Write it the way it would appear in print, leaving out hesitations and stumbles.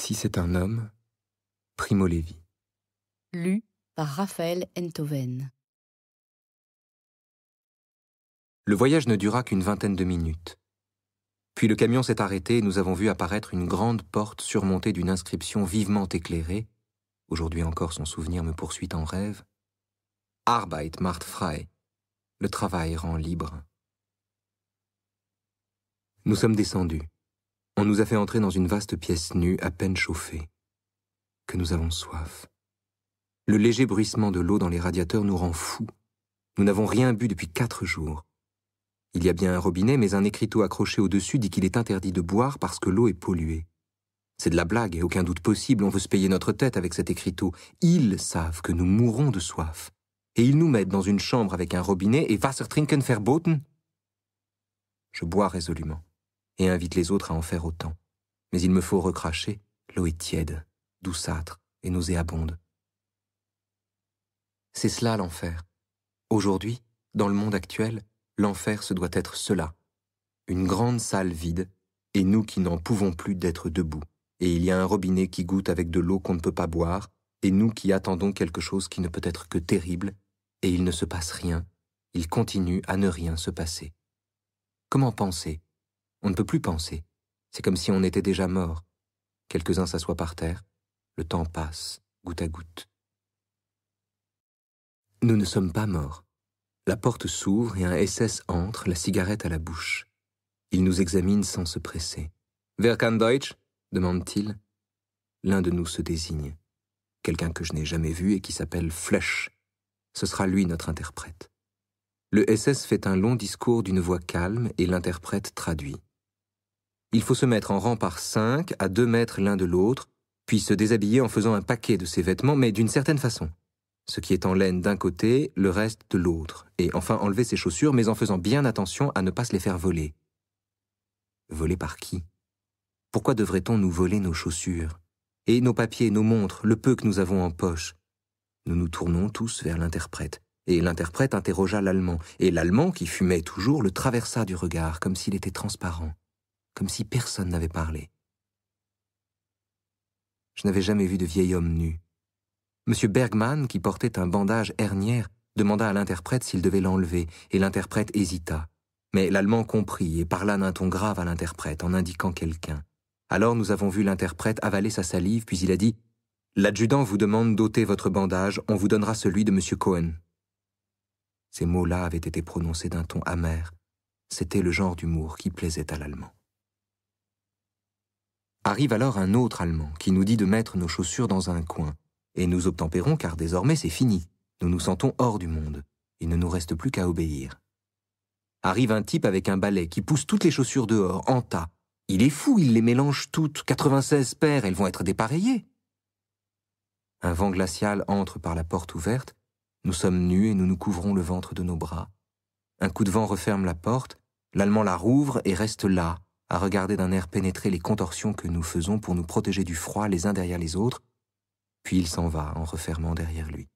Si c'est un homme, Primo Levi. Lu par Raphaël Enthoven. Le voyage ne dura qu'une vingtaine de minutes. Puis le camion s'est arrêté et nous avons vu apparaître une grande porte surmontée d'une inscription vivement éclairée. Aujourd'hui encore son souvenir me poursuit en rêve. Arbeit macht frei. Le travail rend libre. Nous sommes descendus. On nous a fait entrer dans une vaste pièce nue, à peine chauffée. Que nous avons soif. Le léger bruissement de l'eau dans les radiateurs nous rend fous. Nous n'avons rien bu depuis 4 jours. Il y a bien un robinet, mais un écriteau accroché au-dessus dit qu'il est interdit de boire parce que l'eau est polluée. C'est de la blague et aucun doute possible, on veut se payer notre tête avec cet écriteau. Ils savent que nous mourrons de soif. Et ils nous mettent dans une chambre avec un robinet et Wasser trinken verboten. Je bois résolument et invite les autres à en faire autant. Mais il me faut recracher, l'eau est tiède, douceâtre et nauséabonde. C'est cela l'enfer. Aujourd'hui, dans le monde actuel, l'enfer se doit être cela. Une grande salle vide, et nous qui n'en pouvons plus d'être debout. Et il y a un robinet qui goûte avec de l'eau qu'on ne peut pas boire, et nous qui attendons quelque chose qui ne peut être que terrible, et il ne se passe rien, il continue à ne rien se passer. Comment penser? On ne peut plus penser. C'est comme si on était déjà mort. Quelques-uns s'assoient par terre, le temps passe, goutte à goutte. Nous ne sommes pas morts. La porte s'ouvre et un SS entre, la cigarette à la bouche. Il nous examine sans se presser. « Wer kann Deutsch ?» demande-t-il. L'un de nous se désigne. Quelqu'un que je n'ai jamais vu et qui s'appelle Flesch. Ce sera lui notre interprète. Le SS fait un long discours d'une voix calme et l'interprète traduit. Il faut se mettre en rang par 5, à 2 mètres l'un de l'autre, puis se déshabiller en faisant un paquet de ses vêtements, mais d'une certaine façon. Ce qui est en laine d'un côté, le reste de l'autre, et enfin enlever ses chaussures, mais en faisant bien attention à ne pas se les faire voler. Voler par qui? Pourquoi devrait-on nous voler nos chaussures? Et nos papiers, nos montres, le peu que nous avons en poche? Nous nous tournons tous vers l'interprète, et l'interprète interrogea l'Allemand, et l'Allemand, qui fumait toujours, le traversa du regard, comme s'il était transparent, comme si personne n'avait parlé. Je n'avais jamais vu de vieil homme nu. M. Bergman, qui portait un bandage hernière, demanda à l'interprète s'il devait l'enlever, et l'interprète hésita. Mais l'Allemand comprit et parla d'un ton grave à l'interprète, en indiquant quelqu'un. Alors nous avons vu l'interprète avaler sa salive, puis il a dit « L'adjudant vous demande d'ôter votre bandage, on vous donnera celui de M. Cohen. » Ces mots-là avaient été prononcés d'un ton amer. C'était le genre d'humour qui plaisait à l'Allemand. Arrive alors un autre Allemand, qui nous dit de mettre nos chaussures dans un coin. Et nous obtempérons car désormais c'est fini. Nous nous sentons hors du monde. Il ne nous reste plus qu'à obéir. Arrive un type avec un balai qui pousse toutes les chaussures dehors, en tas. Il est fou, il les mélange toutes, 96 paires, elles vont être dépareillées. Un vent glacial entre par la porte ouverte. Nous sommes nus et nous nous couvrons le ventre de nos bras. Un coup de vent referme la porte, l'Allemand la rouvre et reste là, à regarder d'un air pénétré les contorsions que nous faisons pour nous protéger du froid les uns derrière les autres, puis il s'en va en refermant derrière lui.